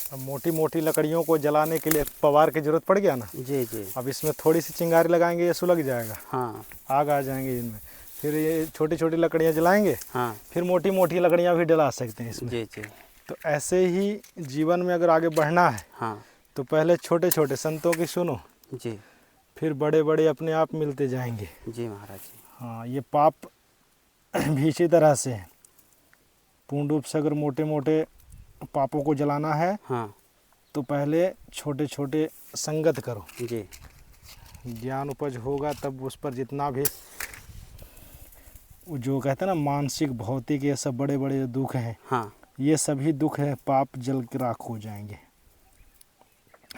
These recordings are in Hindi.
अब मोटी मोटी लकड़ियों को जलाने के लिए पवार की जरूरत पड़ गया ना। जी जी। अब इसमें थोड़ी सी चिंगारी लगाएंगे, ये सुलग जाएगा, हाँ आग आ जाएंगे इनमें। फिर ये छोटी छोटी लकड़ियाँ जलाएंगे, हाँ। फिर मोटी मोटी लकड़ियाँ भी जला सकते हैं इसमें। जी जी। तो ऐसे ही जीवन में अगर आगे बढ़ना है हाँ तो पहले छोटे छोटे संतों की सुनो, जी फिर बड़े बड़े अपने आप मिलते जाएंगे। जी महाराज जी। हाँ, ये पाप भी इसी तरह से है। पूर्ण रूप से अगर मोटे मोटे पापों को जलाना है हाँ तो पहले छोटे छोटे संगत करो, जी। ज्ञान उपज होगा तब उस पर जितना भी जो कहते हैं ना मानसिक भौतिक ये सब बड़े बड़े दुख हैं, हाँ ये सभी दुख है पाप जल के राख हो जाएंगे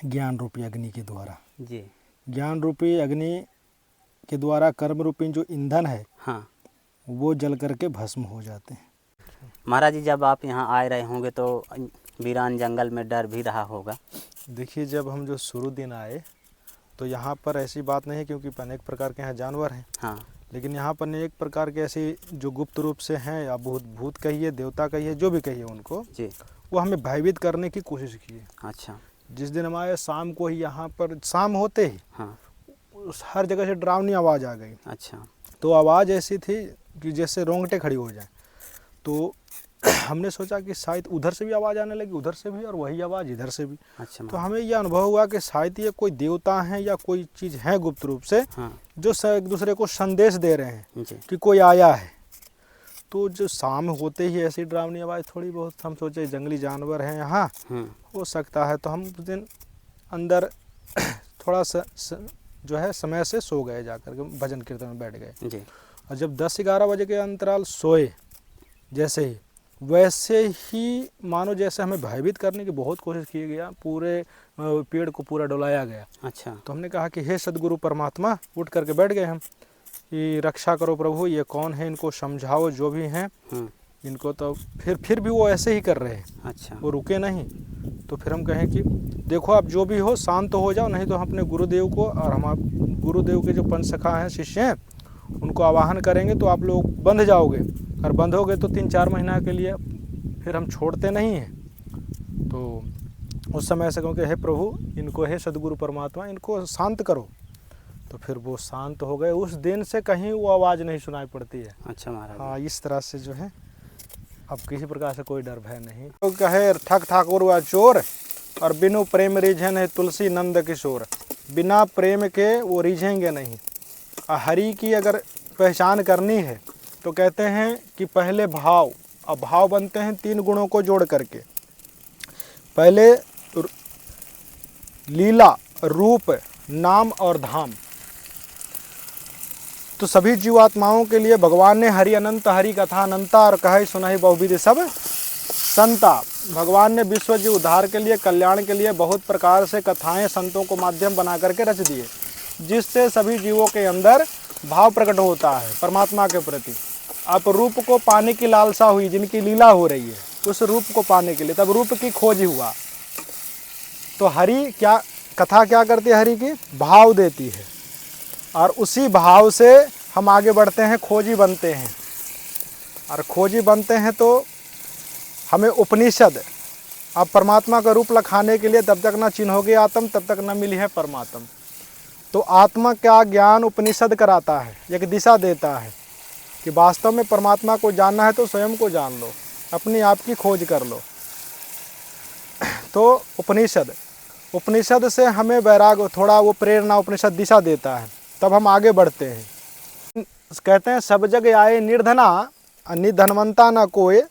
ज्ञान रूपी अग्नि के द्वारा। जी। ज्ञान रूपी अग्नि के द्वारा कर्म रूपी जो ईंधन है हाँ वो जल करके भस्म हो जाते हैं। महाराज जी, जब आप यहाँ आ रहे होंगे तो वीरान जंगल में डर भी रहा होगा। देखिए, जब हम जो शुरू दिन आए तो यहाँ पर ऐसी बात नहीं है, क्योंकि अनेक प्रकार के यहाँ जानवर हैं। हाँ लेकिन यहाँ पर अनेक प्रकार के ऐसी जो गुप्त रूप से हैं, या भूत कहिए, देवता कहिए, जो भी कहिए उनको, जी। वो हमें भयभीत करने की कोशिश की है। अच्छा। जिस दिन हमारे शाम को ही यहाँ पर शाम होते ही हाँ। हर जगह से डरावनी आवाज़ आ गई। अच्छा। तो आवाज़ ऐसी थी कि जैसे रोंगटे खड़ी हो जाए। तो हमने सोचा कि शायद उधर से भी आवाज़ आने लगी, उधर से भी, और वही आवाज़ इधर से भी। अच्छा। तो हमें यह अनुभव हुआ कि शायद ये कोई देवता हैं या कोई चीज़ है गुप्त रूप से, हाँ जो एक दूसरे को संदेश दे रहे हैं जी। कि कोई आया है। तो जो शाम होते ही ऐसी डरावनी आवाज़ थोड़ी बहुत, हम सोचे जंगली जानवर हैं यहाँ, हो सकता है। तो हम उस दिन अंदर थोड़ा सा जो है समय से सो गए, जाकर के भजन कीर्तन में बैठ गए जी। और जब 10-11 बजे के अंतराल सोए, जैसे ही वैसे ही मानो जैसे हमें भयभीत करने की बहुत कोशिश की गया, पूरे पेड़ को पूरा डुलाया गया। अच्छा। तो हमने कहा कि हे सदगुरु परमात्मा, उठ करके बैठ गए हम कि रक्षा करो प्रभु, ये कौन है, इनको समझाओ जो भी हैं इनको। तो फिर भी वो ऐसे ही कर रहे हैं। अच्छा। वो रुके नहीं। तो फिर हम कहें कि देखो आप जो भी हो शांत हो जाओ, नहीं तो हम अपने गुरुदेव को और हम गुरुदेव के जो पंचसखा हैं, शिष्य हैं, उनको आवाहन करेंगे तो आप लोग बंध जाओगे, और बंध होगे तो 3-4 महीना के लिए फिर हम छोड़ते नहीं हैं। तो उस समय से क्योंकि हे प्रभु, इनको हे सदगुरु परमात्मा, इनको शांत करो। तो फिर वो शांत हो गए। उस दिन से कहीं वो आवाज़ नहीं सुनाई पड़ती है। अच्छा महाराज। हाँ, इस तरह से जो है अब किसी प्रकार से कोई डर भय नहीं। तो कहे ठग ठाकुर व चोर, और बिनु प्रेम रिझन है तुलसी नंद किशोर। बिना प्रेम के वो रिझेंगे नहीं। हरि की अगर पहचान करनी है तो कहते हैं कि पहले भाव, अब भाव बनते हैं 3 गुणों को जोड़ करके। पहले लीला, रूप, नाम और धाम। तो सभी जीवात्माओं के लिए भगवान ने हरि अनंत, हरि कथा अनंता, और कहे सुनहि बहुविध सब संता। भगवान ने विश्व जीव उद्धार के लिए, कल्याण के लिए बहुत प्रकार से कथाएं संतों को माध्यम बना करके रच दिए, जिससे सभी जीवों के अंदर भाव प्रकट होता है परमात्मा के प्रति। अब रूप को पाने की लालसा हुई, जिनकी लीला हो रही है, उस रूप को पाने के लिए तब रूप की खोज हुआ। तो हरि क्या, कथा क्या करती है, हरि की भाव देती है, और उसी भाव से हम आगे बढ़ते हैं, खोजी बनते हैं। और खोजी बनते हैं तो हमें उपनिषद, अब परमात्मा का रूप लखाने के लिए तब तक ना चिन्होगे आत्म, तब तक न मिली है परमात्म। तो आत्मा का ज्ञान उपनिषद कराता है, एक दिशा देता है कि वास्तव में परमात्मा को जानना है तो स्वयं को जान लो, अपनी आप की खोज कर लो। तो उपनिषद से हमें वैराग, थोड़ा वो प्रेरणा, उपनिषद दिशा देता है, तब हम आगे बढ़ते हैं। कहते हैं सब जग आए निर्धना, निधनवंता न कोय,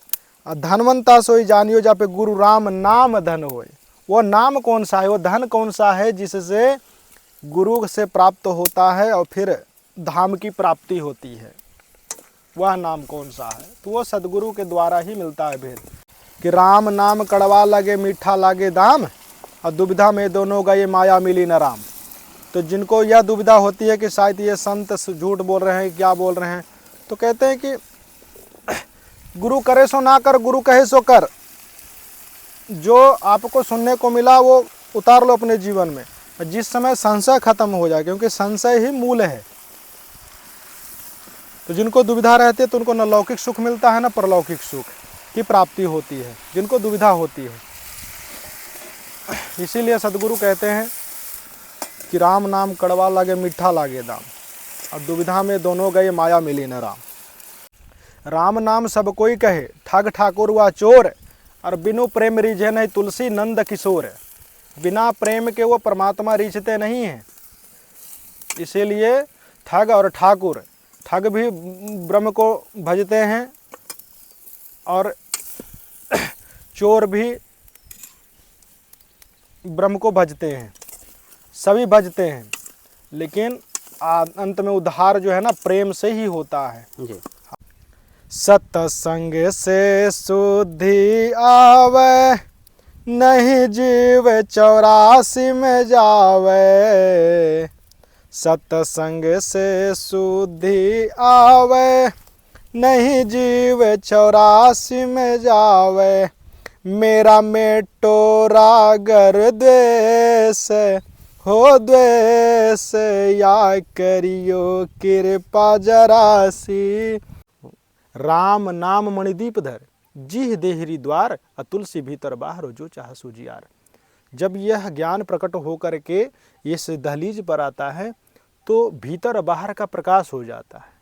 धनवंता सोई जानियो जापे गुरु राम नाम धन होए। वो नाम कौन सा है, वो धन कौन सा है जिससे गुरु से प्राप्त होता है और फिर धाम की प्राप्ति होती है, वह नाम कौन सा है? तो वो सदगुरु के द्वारा ही मिलता है भेद। कि राम नाम कड़वा लगे मीठा लागे दाम, और दुविधा में दोनों गए माया मिली न राम। तो जिनको यह दुविधा होती है कि शायद ये संत झूठ बोल रहे हैं, क्या बोल रहे हैं, तो कहते हैं कि गुरु करे सो ना कर, गुरु कहे सो कर। जो आपको सुनने को मिला वो उतार लो अपने जीवन में। जिस समय संशय खत्म हो जाए, क्योंकि संशय ही मूल है। तो जिनको दुविधा रहती है तो उनको न लौकिक सुख मिलता है, न परलौकिक सुख की प्राप्ति होती है, जिनको दुविधा होती है। इसीलिए सदगुरु कहते हैं कि राम नाम कड़वा लागे मीठा लागे दाम, और दुविधा में दोनों गए माया मिली न राम। राम नाम सब कोई कहे ठग ठाकुर व चोर, और बिनु प्रेम रिझे नहीं तुलसी नंद किशोर। बिना प्रेम के वो परमात्मा रिझते नहीं हैं। इसीलिए ठग और ठाकुर, ठग भी ब्रह्म को भजते हैं और चोर भी ब्रह्म को भजते हैं, सभी भजते हैं, लेकिन अंत में उद्धार जो है ना प्रेम से ही होता है जी। सत्संग से शुद्धि आवे, नहीं जीव 84 में जावे। सत्संग से शुद्धि आवे, नहीं जीव 84 में जावे। मेरा मेटो रागर द्वेष हो द्वेष, या करियो कृपा जरासी। राम नाम मणिदीप धर, जीह देहरी द्वार, अतुलसी भीतर बाहर जो चाह सूजियार। जब यह ज्ञान प्रकट होकर के इस दहलीज पर आता है तो भीतर बाहर का प्रकाश हो जाता है,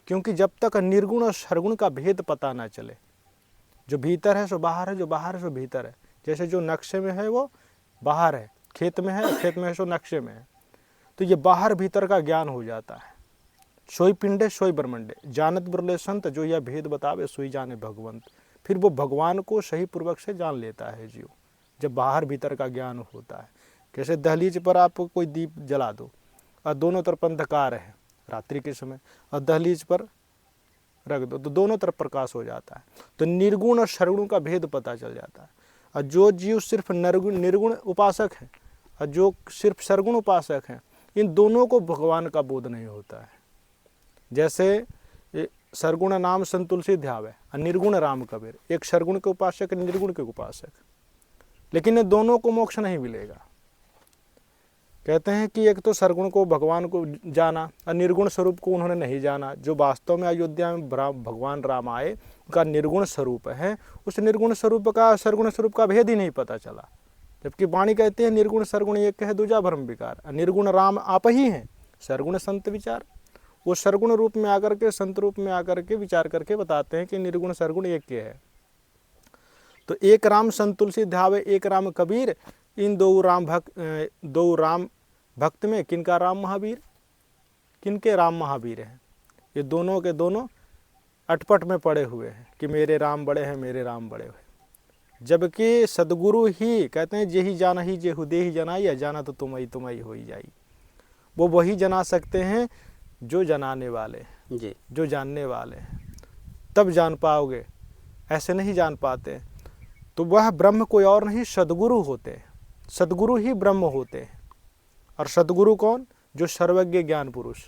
क्योंकि जब तक निर्गुण और सरगुण का भेद पता ना चले, जो भीतर है सो बाहर है, जो बाहर है सो भीतर है। जैसे जो नक्शे में है वो बाहर है, खेत में है सो नक्शे में है। तो ये बाहर भीतर का ज्ञान हो जाता है। सोई पिंडे सोई ब्रह्मंडे, जानत ब्रले संत, जो यह भेद बतावे सोई जाने भगवंत। फिर वो भगवान को सही पूर्वक से जान लेता है जीव, जब बाहर भीतर का ज्ञान होता है। कैसे दहलीज पर आप कोई दीप जला दो और दोनों तरफ अंधकार है रात्रि के समय, और दहलीज पर रख दो तो दोनों तरफ प्रकाश हो जाता है। तो निर्गुण और सरगुण का भेद पता चल जाता है। और जो जीव सिर्फ निर्गुण उपासक है और जो सिर्फ सरगुण उपासक हैं, इन दोनों को भगवान का बोध नहीं होता है। जैसे सरगुण नाम संतुलसी ध्यावे और निर्गुण राम कबीर, एक सरगुण के उपासक निर्गुण के उपासक, लेकिन इन दोनों को मोक्ष नहीं मिलेगा। कहते हैं कि एक तो सरगुण को भगवान को जाना और निर्गुण स्वरूप को उन्होंने नहीं जाना। जो वास्तव में अयोध्या में भगवान राम आए उनका निर्गुण स्वरूप है, उस निर्गुण स्वरूप का सरगुण स्वरूप का भेद ही नहीं पता चला। जबकि वाणी कहते हैं निर्गुण सरगुण एक है दूजा भ्रम विकार, निर्गुण राम आप ही हैं, सरगुण संत विचार। वो सरगुण रूप में आकर के संत रूप में आकर के विचार करके बताते हैं कि निर्गुण सरगुण एक के है। तो एक राम संतुलसी ध्यावे एक राम कबीर, इन दो राम भक्त में किनका राम महावीर, किनके राम महावीर हैं। ये दोनों के दोनों अटपट में पड़े हुए हैं कि मेरे राम बड़े हैं, मेरे राम बड़े हुए। जबकि सदगुरु ही कहते हैं जेहि जाना ही जेहु देहि जनाई, या जाना तो तुम ही हो ही जाई। वो वही जना सकते हैं जो जनाने वाले जी, जो जानने वाले हैं, तब जान पाओगे, ऐसे नहीं जान पाते। तो वह ब्रह्म कोई और नहीं सदगुरु होते हैं, सदगुरु ही ब्रह्म होते हैं। और सदगुरु कौन? जो सर्वज्ञ ज्ञान पुरुष।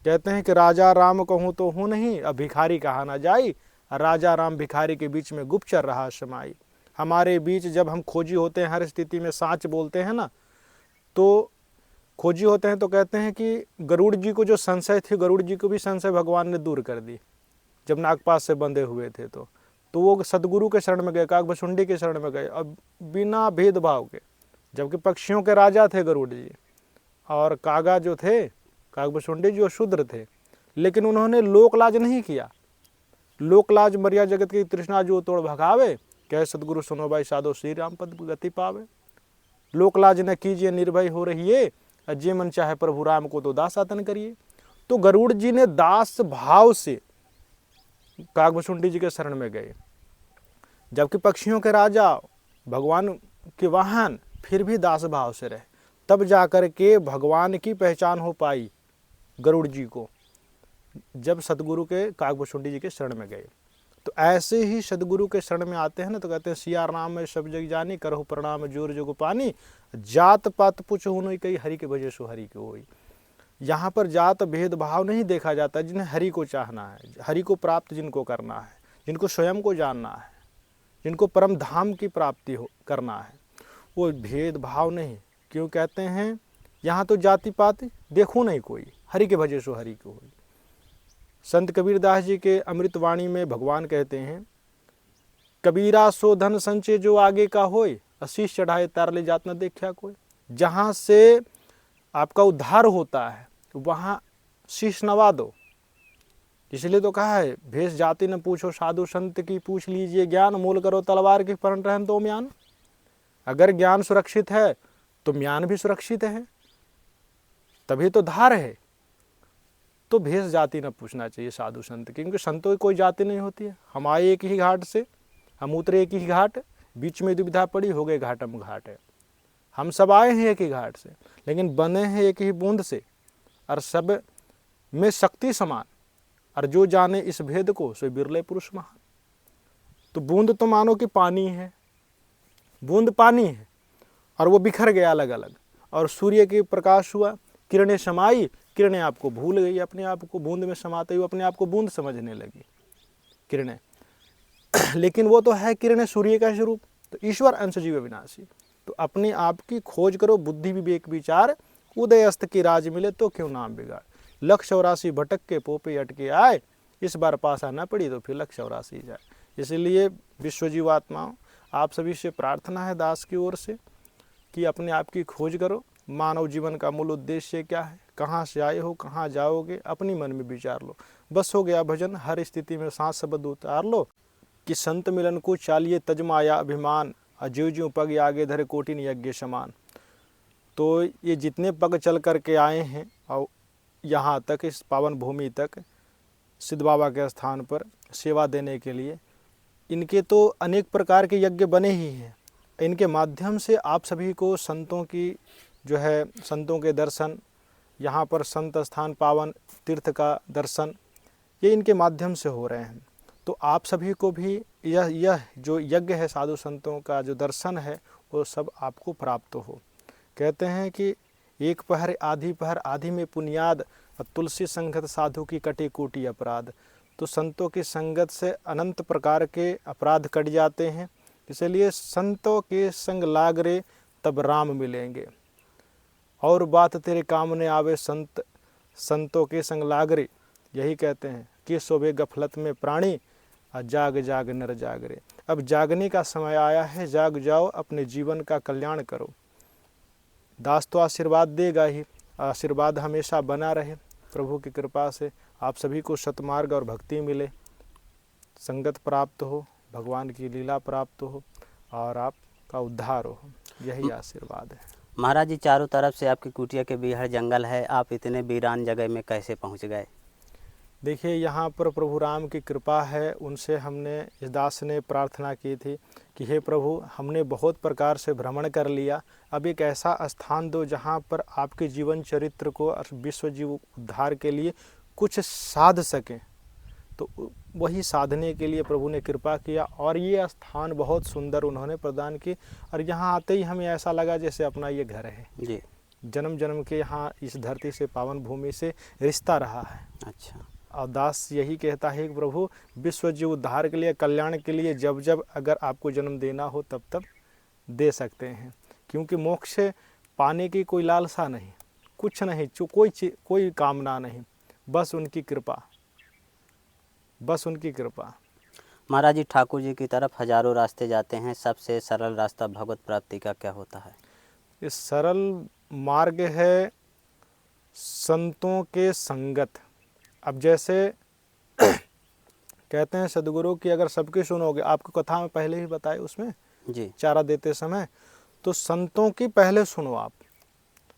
कहते हैं कि राजा राम कहूँ तो हूँ नहीं, अब भिखारी कहा ना जाई, राजा राम भिखारी के बीच में गुप्तचर रहा समाई। हमारे बीच जब हम खोजी होते हैं, हर स्थिति में साच बोलते हैं ना, तो खोजी होते हैं तो कहते हैं कि गरुड़ जी को जो संशय थी, गरुड़ जी को भी संशय भगवान ने दूर कर दी जब नागपाश से बंधे हुए थे। तो वो सदगुरु के शरण में गए, काकभुसुंडी के शरण में गए, अब बिना भेदभाव के। जबकि पक्षियों के राजा थे गरुड़ जी, और कागा जो थे काकभुसुंडी जी वो शूद्र थे, लेकिन उन्होंने लोकलाज नहीं किया। लोकलाज मर्या जगत की तृष्णा जो तोड़ भगावे, कह सदगुरु सुनो भाई साधो श्री राम पद गति पावे। लोकलाज न कीजिए निर्भय हो रहिए, जे मन चाहे प्रभु राम को तो दास आतन करिए। तो गरुड़ जी ने दास भाव से काकभुसुंडी जी के शरण में गए, जबकि पक्षियों के राजा भगवान के वाहन फिर भी दास भाव से रहे। तब जाकर के भगवान की पहचान हो पाई गरुड़ जी को, जब सदगुरु के काकभुसुंडी जी के शरण में गए। तो ऐसे ही सदगुरु के शरण में आते हैं ना, तो कहते हैं सिया राम में सब जग जानी, करहु प्रणाम जोर जोग पानी, जात पात पुछ हुई कई हरि के भजे सो हरि के होई। यहाँ पर जात भेदभाव नहीं देखा जाता। जिन्हें हरि को चाहना है, हरि को प्राप्त जिनको करना है, जिनको स्वयं को जानना है, जिनको परम धाम की प्राप्ति करना है, वो भेदभाव नहीं। क्यों कहते हैं यहाँ तो जाति पात देखो नहीं कोई, हरि के भजे सो हरि को होई। संत कबीरदास जी के अमृतवाणी में भगवान कहते हैं, कबीरा सो धन संचय जो आगे का होय, शीश चढ़ाए तार ले जात न देखा कोई। जहाँ से आपका उद्धार होता है वहाँ शीश नवा दो। इसलिए तो कहा है, भेष जाति न पूछो साधु संत की, पूछ लीजिए ज्ञान, मोल करो तलवार की, परण रहन तो म्यान। अगर ज्ञान सुरक्षित है तो म्यान भी सुरक्षित है, तभी तो धार है। तो भेष जाति न पूछना चाहिए साधु संत की, क्योंकि संतों की कोई जाति नहीं होती है। हम आए एक ही घाट से, हम उतरे एक ही घाट, बीच में दुविधा पड़ी, हो गए घाटम घाट है। हम सब आए हैं एक ही घाट से, लेकिन बने हैं एक ही बूंद से, और सब में शक्ति समान। और जो जाने इस भेद को सो बिरले पुरुष महान। तो बूंद तो मानो कि पानी है, बूंद पानी है, और वो बिखर गया अलग अलग, और सूर्य के प्रकाश हुआ, किरणें समाई, किरणें आपको भूल गई, अपने आप को बूंद में समाते हुए अपने आप को बूंद समझने लगी किरणें। लेकिन वो तो है किरणें सूर्य का स्वरूप। तो ईश्वर अंश जीव विनाशी। तो अपने आप की खोज करो, बुद्धि विवेक विचार, उदय अस्त की राज मिले तो क्यों नाम बिगाड़। लक्ष्य 84 भटक के पोपे अटके आए, इस बार पासा न पड़ी तो फिर लक्ष्य 84 जाए। इसलिए विश्वजीवात्माओं, आप सभी से प्रार्थना है दास की ओर से कि अपने आप की खोज करो। मानव जीवन का मूल उद्देश्य क्या है, कहाँ से आए हो, कहाँ जाओगे, अपनी मन में विचार लो। बस हो गया भजन, हर स्थिति में सांस शब्द उतार लो कि संत मिलन को चालिए तजमाया अभिमान, अज्यो ज्यों पग आगे धरे कोटिन यज्ञ समान। तो ये जितने पग चल करके आए हैं और यहाँ तक, इस पावन भूमि तक, सिद्ध बाबा के स्थान पर सेवा देने के लिए, इनके तो अनेक प्रकार के यज्ञ बने ही हैं। इनके माध्यम से आप सभी को संतों की जो है, संतों के दर्शन, यहाँ पर संत स्थान पावन तीर्थ का दर्शन, ये इनके माध्यम से हो रहे हैं। तो आप सभी को भी यह जो यज्ञ है साधु संतों का जो दर्शन है, वो सब आपको प्राप्त हो। कहते हैं कि एक पहर आधी में पुनियाद, तुलसी संगत साधु की कटे कोटि अपराध। तो संतों की संगत से अनंत प्रकार के अपराध कट जाते हैं। इसलिए संतों के संग लाग रे तब राम मिलेंगे। और बात तेरे काम ने आवे संतों के संग लाग रे, यही कहते हैं कि सोबे गफलत में प्राणी, जाग जाग नर जाग रे। अब जागने का समय आया है, जाग जाओ, अपने जीवन का कल्याण करो। दास तो आशीर्वाद देगा ही, आशीर्वाद हमेशा बना रहे। प्रभु की कृपा से आप सभी को सतमार्ग और भक्ति मिले, संगत प्राप्त हो, भगवान की लीला प्राप्त हो, और आपका उद्धार हो, यही आशीर्वाद है। महाराज जी, चारों तरफ से आपकी कुटिया के बीहड़ जंगल है, आप इतने वीरान जगह में कैसे पहुंच गए? देखिए, यहाँ पर प्रभु राम की कृपा है। उनसे हमने, इस दास ने प्रार्थना की थी कि हे प्रभु, हमने बहुत प्रकार से भ्रमण कर लिया, अब एक ऐसा स्थान दो जहाँ पर आपके जीवन चरित्र को और विश्व जीव उद्धार के लिए कुछ साध सकें। तो वही साधने के लिए प्रभु ने कृपा किया, और ये स्थान बहुत सुंदर उन्होंने प्रदान की। और यहाँ आते ही हमें ऐसा लगा जैसे अपना ये घर है जी। जन्म जन्म के यहाँ इस धरती से, पावन भूमि से रिश्ता रहा है। अच्छा। और दास यही कहता है कि प्रभु, विश्व जीव उद्धार के लिए, कल्याण के लिए जब जब अगर आपको जन्म देना हो तब तब दे सकते हैं। क्योंकि मोक्ष पाने की कोई लालसा नहीं, कुछ नहीं, कोई कामना नहीं, बस उनकी कृपा, बस उनकी कृपा। महाराज जी, ठाकुर जी की तरफ हजारों रास्ते जाते हैं, सबसे सरल रास्ता भगवत प्राप्ति का क्या होता है? इस सरल मार्ग है संतों के संगत। अब जैसे कहते हैं सदगुरु की अगर सबकी सुनोगे, आपको कथा में पहले ही बताए उसमें जी, चारा देते समय, तो संतों की पहले सुनो आप,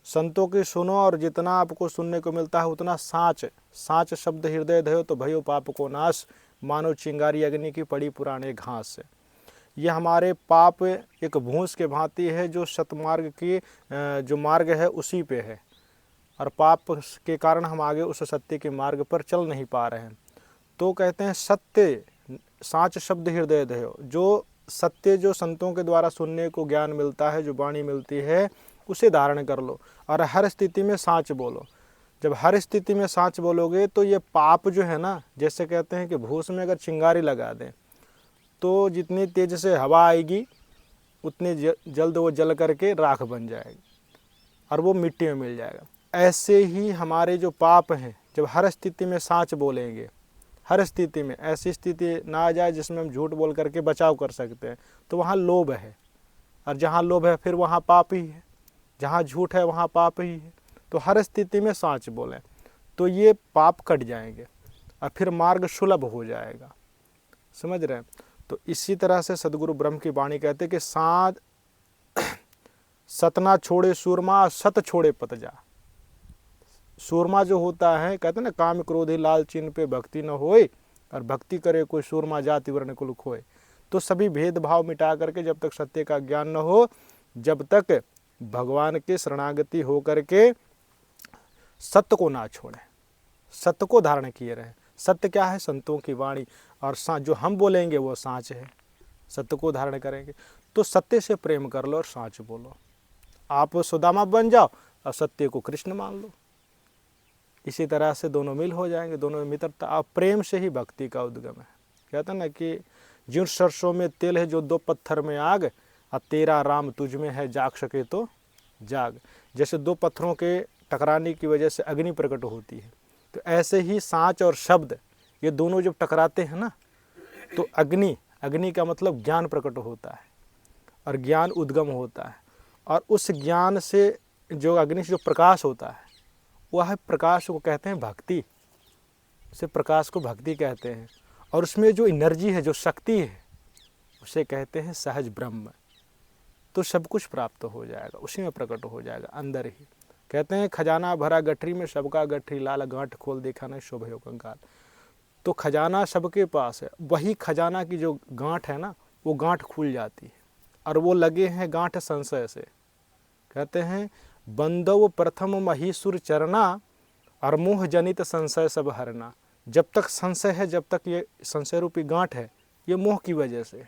संतों की सुनो, और जितना आपको सुनने को मिलता है उतना साँच शब्द हृदय धयो तो भयो पाप को नाश, मानो चिंगारी अग्नि की पड़ी पुराने घास से। ये हमारे पाप एक भूस के भांति है जो सतमार्ग की जो मार्ग है उसी पे है, और पाप के कारण हम आगे उस सत्य के मार्ग पर चल नहीं पा रहे हैं। तो कहते हैं सत्य साँच शब्द हृदय धयो, जो सत्य जो संतों के द्वारा सुनने को ज्ञान मिलता है, जो वाणी मिलती है, उसे धारण कर लो, और हर स्थिति में साँच बोलो। जब हर स्थिति में साँच बोलोगे तो ये पाप जो है ना, जैसे कहते हैं कि भूस में अगर चिंगारी लगा दें तो जितनी तेज से हवा आएगी उतनी जल्द वो जल करके राख बन जाएगी और वो मिट्टी में मिल जाएगा। ऐसे ही हमारे जो पाप हैं, जब हर स्थिति में साँच बोलेंगे, हर स्थिति में, ऐसी स्थिति ना आ जाए जिसमें हम झूठ बोल करके बचाव कर सकते हैं, तो वहाँ लोभ है, और जहाँ लोभ है फिर वहाँ पाप ही है, जहाँ झूठ है वहाँ पाप ही है। तो हर स्थिति में साँच बोलें तो ये पाप कट जाएंगे और फिर मार्ग सुलभ हो जाएगा। समझ रहे हैं? तो इसी तरह से सदगुरु ब्रह्म की वाणी कहते कि साँच सतना छोड़े सूरमा, सत छोड़े पत जा। सूरमा जो होता है, कहते हैं ना, काम क्रोधी लालची इन पे भक्ति न होए, और भक्ति करे कोई सूरमा जाति वर्ण कुल खोए। तो सभी भेदभाव मिटा करके जब तक सत्य का ज्ञान न हो, जब तक भगवान के शरणागति हो करके सत्य को ना छोड़े, सत्य को धारण किए रहे। सत्य क्या है? संतों की वाणी, और जो हम बोलेंगे वो साँच है। सत्य को धारण करेंगे तो सत्य से प्रेम कर लो और साँच बोलो। आप सुदामा बन जाओ और सत्य को कृष्ण मान लो। इसी तरह से दोनों मिल हो जाएंगे, दोनों में मित्रता। आप प्रेम से ही भक्ति का उद्गम है। कहते हैं ना कि जिन सरसों में तेल है जो दो पत्थर में आग, और तेरा राम तुझ में है जाग सके तो जाग। जैसे दो पत्थरों के टकराने की वजह से अग्नि प्रकट होती है, तो ऐसे ही साँच और शब्द ये दोनों जब टकराते हैं ना, तो अग्नि का मतलब ज्ञान प्रकट होता है और ज्ञान उद्गम होता है। और उस ज्ञान से जो अग्नि से जो प्रकाश होता है, वह प्रकाश को कहते हैं भक्ति। उसे प्रकाश को भक्ति कहते हैं। और उसमें जो एनर्जी है, जो शक्ति है, उसे कहते हैं सहज ब्रह्म। तो सब कुछ प्राप्त हो जाएगा, उसी में प्रकट हो जाएगा अंदर ही। कहते हैं खजाना भरा गठरी में, सबका गठरी लाल, गांठ खोल देखा नहीं शोभे हो कंकाल। तो खजाना सबके पास है, वही खजाना की जो गांठ है ना, वो गांठ खुल जाती है, और वो लगे हैं गांठ संशय से। कहते हैं बंदव प्रथम महीसुर चरना, और मोह जनित संशय सब हरना। जब तक संशय है, जब तक ये संशय रूपी गांठ है, ये मोह की वजह से।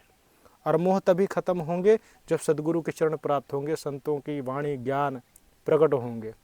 और मोह तभी खत्म होंगे जब सदगुरु के चरण प्राप्त होंगे, संतों की वाणी ज्ञान प्रकट होंगे।